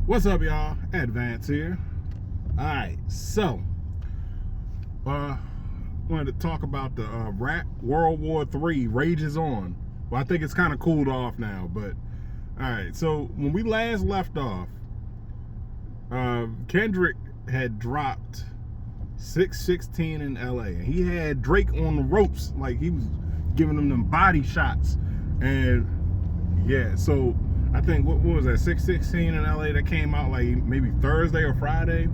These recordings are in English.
What's up, y'all? Advance here. Alright, so wanted to talk about the rap World War III rages on. Well, I think it's kind of cooled off now, but alright, so when we last left off, Kendrick had dropped 616 in LA, and he had Drake on the ropes, like he was giving them body shots. And yeah, so I think what was that, 616 in LA that came out like maybe Thursday or Friday.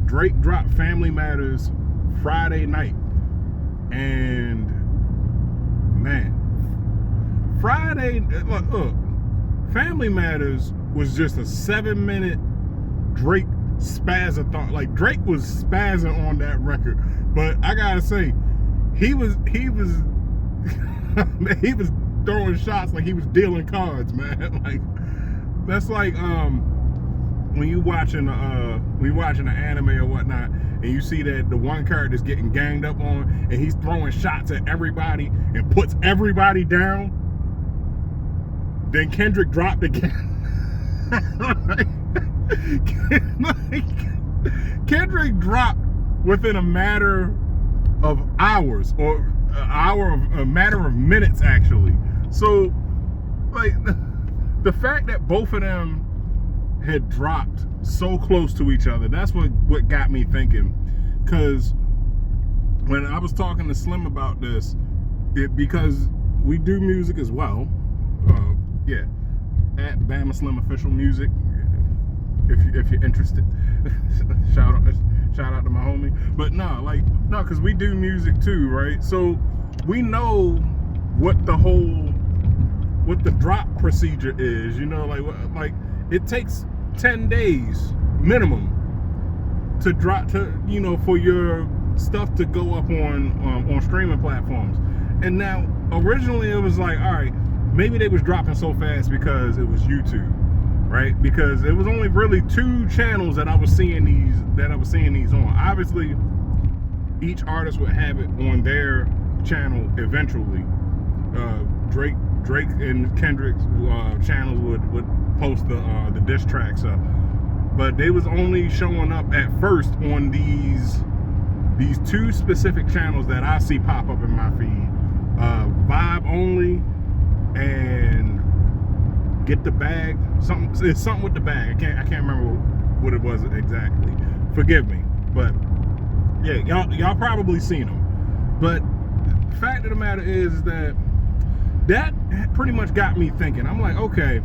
Drake dropped Family Matters Friday night, and man, Friday, look, Family Matters was just a 7-minute Drake spazzathon. Like, Drake was spazzing on that record, but I gotta say, he was he was throwing shots like he was dealing cards, man. Like, that's like when you watching an anime or whatnot, and you see that the one character's getting ganged up on, and he's throwing shots at everybody and puts everybody down. Then Kendrick dropped again. Kendrick dropped within a matter of hours, or a matter of minutes, actually. So, like, the fact that both of them had dropped so close to each other, that's what got me thinking. Because when I was talking to Slim about this, because we do music as well, yeah, at Bama Slim Official Music, if you're interested. shout out to my homie. But no, because we do music too, right? So we know what the drop procedure is, you know, like it takes 10 days minimum to drop, for your stuff to go up on streaming platforms. And now originally it was like, all right, maybe they was dropping so fast because it was YouTube, right? Because it was only really 2 channels that I was seeing these on. Obviously, each artist would have it on their channel eventually. Drake and Kendrick's channels would post the diss tracks up, but they was only showing up at first on these 2 specific channels that I see pop up in my feed. Vibe Only and Get the Bag. It's something with the bag. I can't remember what it was exactly. Forgive me, but yeah, y'all probably seen them. But the fact of the matter is that pretty much got me thinking. I'm like, okay,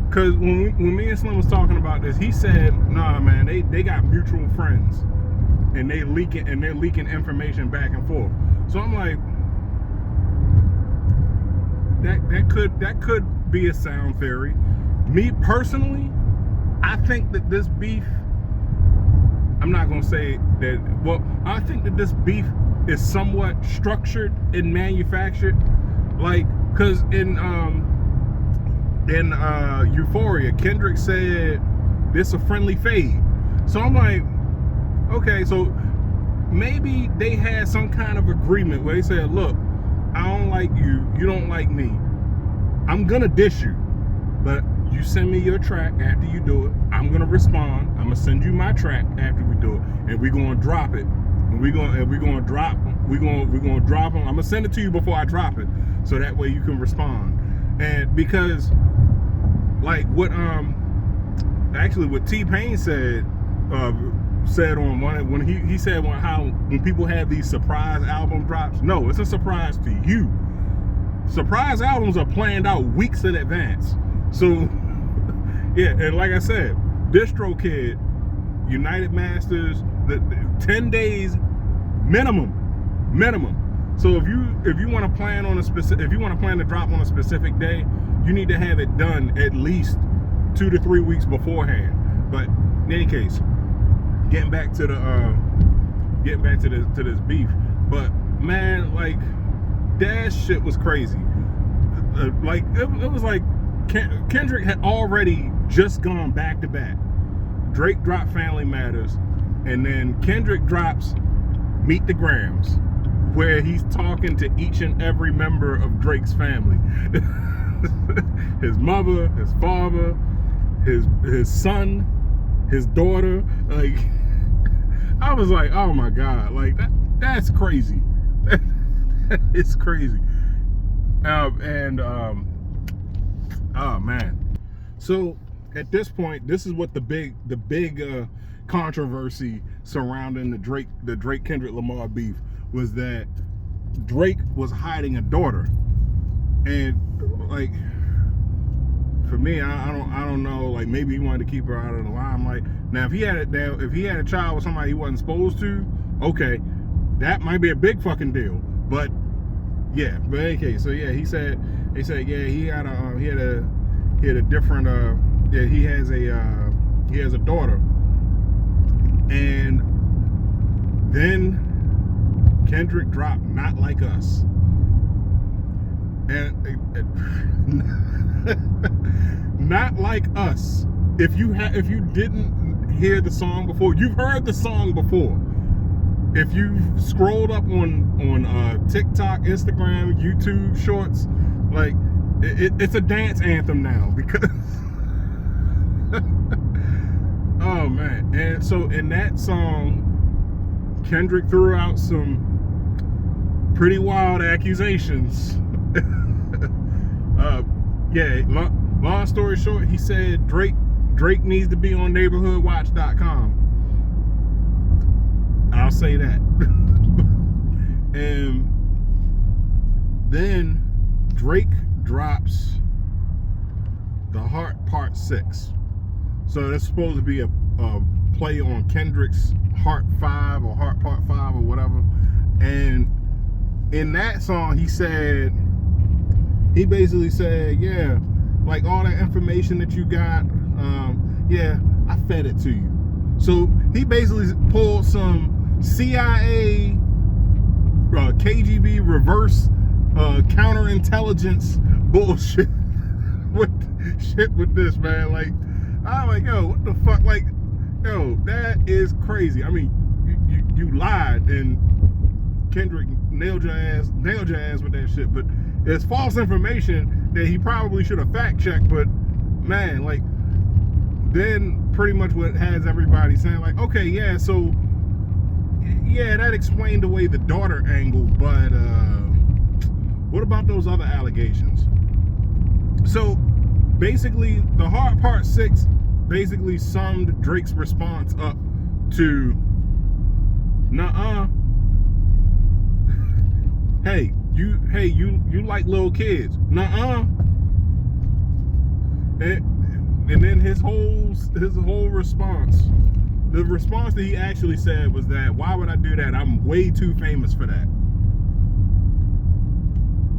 because when me and Slim was talking about this, he said, nah, man, they got mutual friends, and they're leaking information back and forth. So I'm like, that could be a sound theory. Me personally, I think that this beef, I'm not gonna say that, well, I think that this beef is somewhat structured and manufactured. Like, cause in Euphoria, Kendrick said this a friendly fade. So I'm like, okay, so maybe they had some kind of agreement where they said, look, I don't like you, you don't like me, I'm gonna diss you, but you send me your track after you do it, I'm gonna respond, I'm gonna send you my track after we do it, and we're gonna drop it. And we're gonna drop them. I'm gonna send it to you before I drop it, so that way you can respond. And because, like, what T-Pain said on one, when he said when people have these surprise album drops, no, it's a surprise to you. Surprise albums are planned out weeks in advance. So yeah, and like I said, DistroKid, United Masters, the 10 days minimum. So if you want to plan to drop on a specific day, you need to have it done at least 2 to 3 weeks beforehand. But in any case, getting back to this beef. But man, like, that shit was crazy. Like, it was like Kendrick had already just gone back to back. Drake dropped Family Matters, and then Kendrick drops Meet the Grams, where he's talking to each and every member of Drake's family. His mother, his father, his son, his daughter. Like, I was like, oh my God, like that's crazy. It's crazy. Oh man. So at this point, this is what the big controversy surrounding the Drake Kendrick Lamar beef was, that Drake was hiding a daughter. And like, for me, I don't know, like maybe he wanted to keep her out of the limelight. Now if he had a child with somebody he wasn't supposed to, okay, that might be a big fucking deal. But yeah, but in any case, so yeah, he said yeah, he has a daughter. And then Kendrick dropped Not Like Us. And Not Like Us. If you didn't hear the song before, you've heard the song before. If you've scrolled up on TikTok, Instagram, YouTube Shorts, like it's a dance anthem now, because oh man. And so in that song, Kendrick threw out some pretty wild accusations. Long story short, he said Drake needs to be on neighborhoodwatch.com. I'll say that. And then Drake drops The Heart Part 6. So that's supposed to be a play on Kendrick's Heart 5 or Heart Part 5 or whatever. And in that song, he basically said, yeah, like all that information that you got, yeah, I fed it to you. So he basically pulled some CIA, KGB reverse counterintelligence bullshit with this, man. Like, I'm like, yo, what the fuck? Like, yo, that is crazy. I mean, you lied, and Kendrick nailed your ass with that shit. But it's false information that he probably should have fact checked. But man, like, then pretty much what has everybody saying, like, okay, yeah, so yeah, that explained away the daughter angle, but what about those other allegations? So basically, The Heart Part 6 basically summed Drake's response up to, nuh-uh. Hey, you like little kids. Nuh-uh. And then his whole response, the response that he actually said was that, why would I do that? I'm way too famous for that.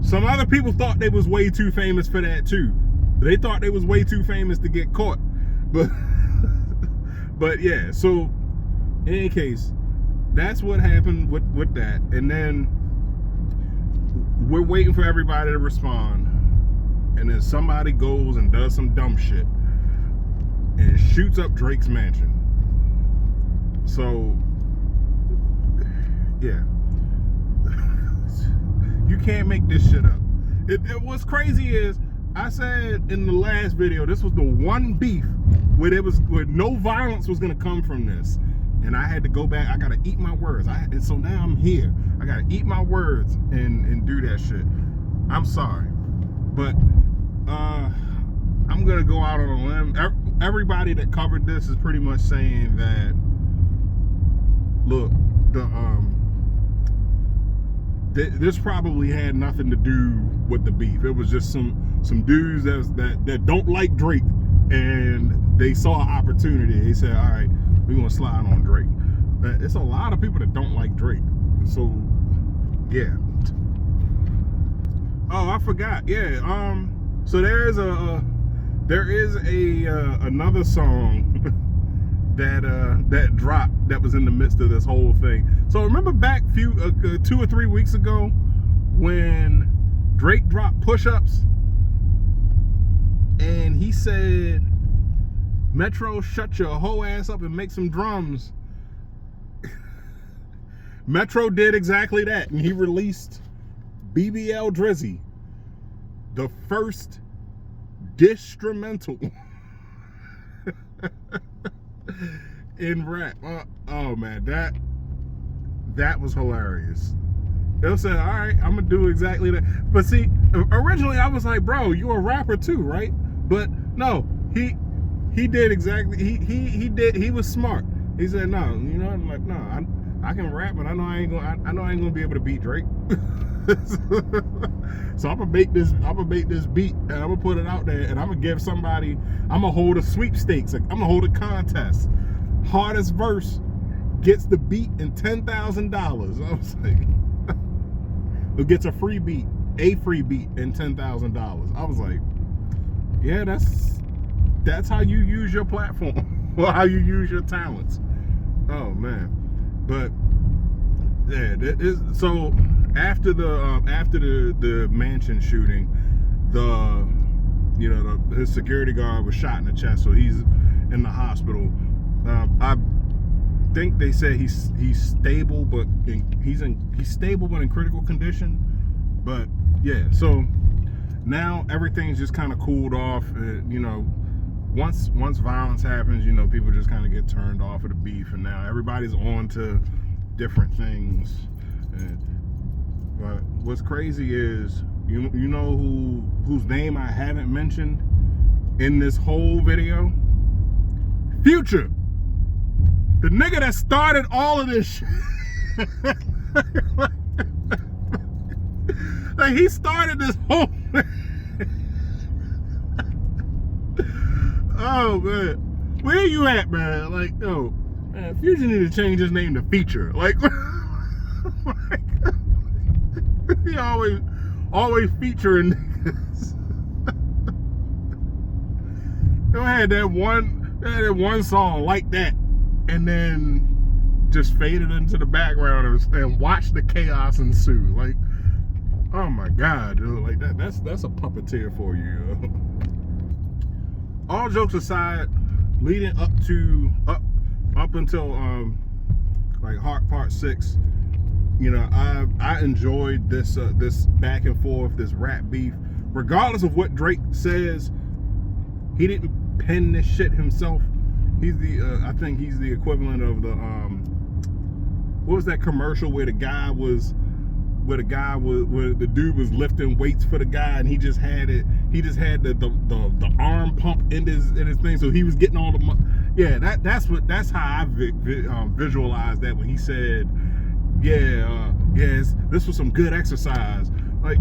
Some other people thought they was way too famous for that too. They thought they was way too famous to get caught. But yeah, so in any case, that's what happened with that. And then we're waiting for everybody to respond. And then somebody goes and does some dumb shit and shoots up Drake's mansion. So yeah, you can't make this shit up. What's crazy is, I said in the last video, this was the one beef where no violence was gonna come from this, and I had to go back. I gotta eat my words. And so now I'm here. I gotta eat my words and do that shit. I'm sorry, but I'm gonna go out on a limb. Everybody that covered this is pretty much saying that, look, this probably had nothing to do with the beef. It was just some dudes that don't like Drake, and they saw an opportunity. They said, all right, we're gonna slide on Drake. It's a lot of people that don't like Drake. So yeah. Oh, I forgot. Yeah. So there is another song that dropped that was in the midst of this whole thing. So remember back 2 or 3 weeks ago when Drake dropped Push-Ups, and he said, Metro, shut your whole ass up and make some drums. Metro did exactly that, and he released BBL Drizzy, the first distrumental in rap. Oh man, that was hilarious. They'll say, all right, I'm gonna do exactly that. But see, originally I was like, bro, you're a rapper too, right? But no, he did exactly. He was smart. He said, no, you know, I'm like, no, I can rap, but I know I ain't gonna be able to beat Drake. So I'm gonna make this beat and I'm gonna put it out there and I'm gonna give somebody. I'm gonna hold a sweepstakes. I'm gonna hold a contest. Hardest verse gets the beat and $10,000. I was like, who gets a free beat and $10,000. I was like, yeah, that's how you use your platform or how you use your talents. Oh man, but yeah, so after the mansion shooting, his security guard was shot in the chest, so he's in the hospital. I think they said he's stable, but he's stable but in critical condition. But yeah, so now everything's just kind of cooled off. Once violence happens, people just kind of get turned off of the beef, and now everybody's on to different things. But what's crazy is you know whose name I haven't mentioned in this whole video? Future. The nigga that started all of this shit. Like, he started this whole oh man, where you at, man? Like, yo, man, Future need to change his name to Feature. Like, he always featuring niggas. They had that one song like that, and then just faded into the background and watched the chaos ensue. Like, oh my God, dude, like that's a puppeteer for you. All jokes aside, leading up until like Heart Part 6, I enjoyed this back and forth, this rap beef. Regardless of what Drake says, he didn't pen this shit himself. He's I think he's the equivalent of the what was that commercial where the dude was lifting weights for the guy, and he just had the arm pump in his thing, so he was getting all the that's how I visualized that when he said yes, this was some good exercise. Like,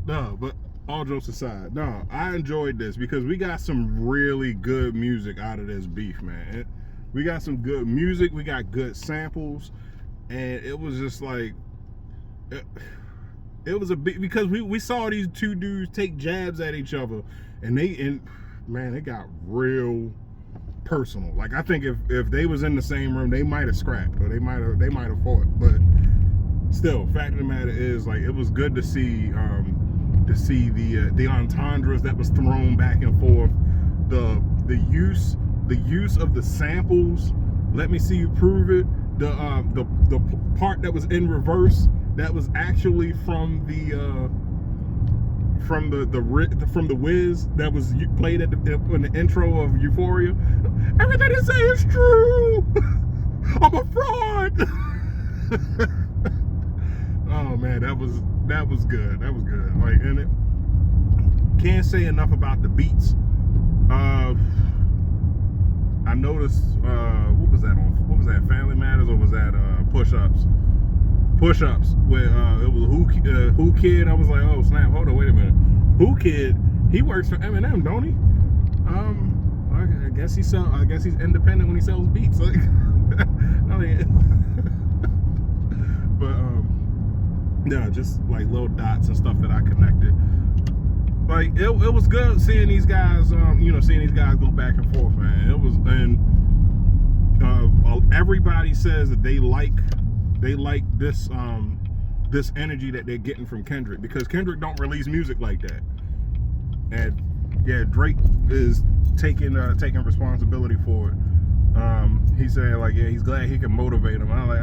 no, but all jokes aside, no, I enjoyed this because we got some really good music out of this beef, man. We got some good music, we got good samples, and it was just like, it was a big, because we saw these two dudes take jabs at each other, and it got real personal. Like, I think if they was in the same room, they might have scrapped, or they might have fought. But still, fact of the matter is, like, it was good to see the entendres that was thrown back and forth, the use of the samples. Let me see you prove it. The part that was in reverse, that was actually from the Wiz, that was played in the intro of Euphoria. Everything they say is true. I'm a fraud. Oh man, that was good. That was good. Like, and it can't say enough about the beats. I noticed, what was that on? What was that? Family Matters, or was that Push-Ups? Push-Ups, where it was Who Kid. I was like, oh snap! Hold on, wait a minute. Who Kid? He works for Eminem, don't he? I guess he's independent when he sells beats. Like, I mean, but yeah, just like little dots and stuff that I connected. Like, it was good seeing these guys, seeing these guys go back and forth, man. It was, and everybody says that they like this this energy that they're getting from Kendrick, because Kendrick don't release music like that. And yeah, Drake is taking responsibility for it. He's saying, like, yeah, he's glad he can motivate him. I'm like,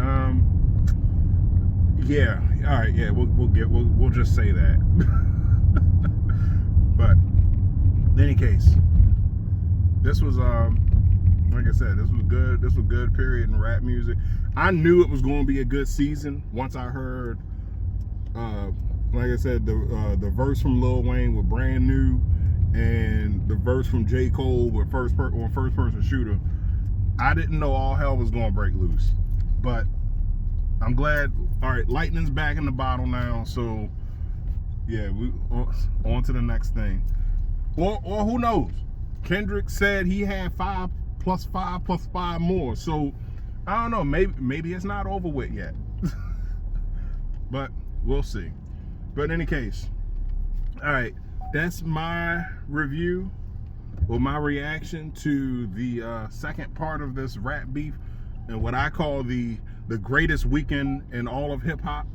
yeah, all right, yeah, we'll just say that. But in any case, this was like I said, this was good. This was good period in rap music. I knew it was going to be a good season once I heard, like I said, the verse from Lil Wayne with Brand New, and the verse from J. Cole with first person shooter. I didn't know all hell was going to break loose, but I'm glad. All right, lightning's back in the bottle now, so yeah, we on to the next thing. Or who knows? Kendrick said he had 5 plus 5 plus 5 more, so I don't know. Maybe it's not over with yet, but we'll see. But in any case, all right, that's my review or my reaction to the second part of this rap beef and what I call the greatest weekend in all of hip hop,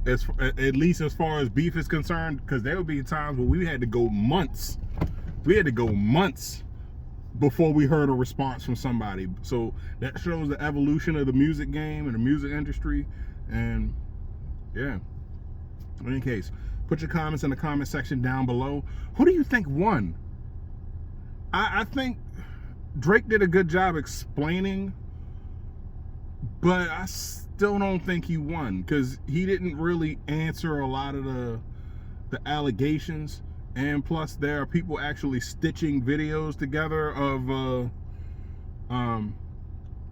at least as far as beef is concerned, because there would be times where we had to go months. We had to go months before we heard a response from somebody. So that shows the evolution of the music game and the music industry. And yeah, in any case, put your comments in the comment section down below. Who do you think won? I think Drake did a good job explaining, but I still don't think he won, because he didn't really answer a lot of the allegations. And plus, there are people actually stitching videos together of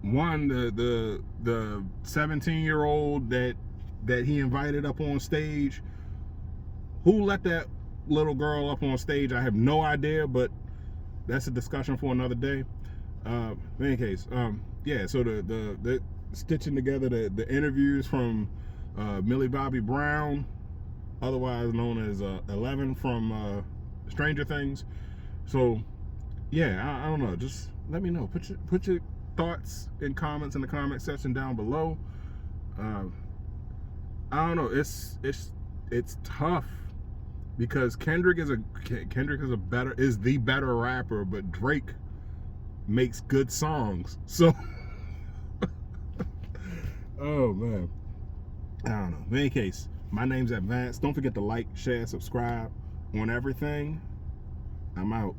one, the 17-year-old that he invited up on stage. Who let that little girl up on stage? I have no idea, but that's a discussion for another day. In any case, yeah. So the stitching together the interviews from Millie Bobby Brown, otherwise known as 11 from Stranger Things. So yeah, I don't know. Just let me know. Put your thoughts and comments in the comment section down below. I don't know. It's tough, because Kendrick is the better rapper, but Drake makes good songs. So oh man, I don't know. In any case, my name's Advance. Don't forget to like, share, subscribe on everything. I'm out.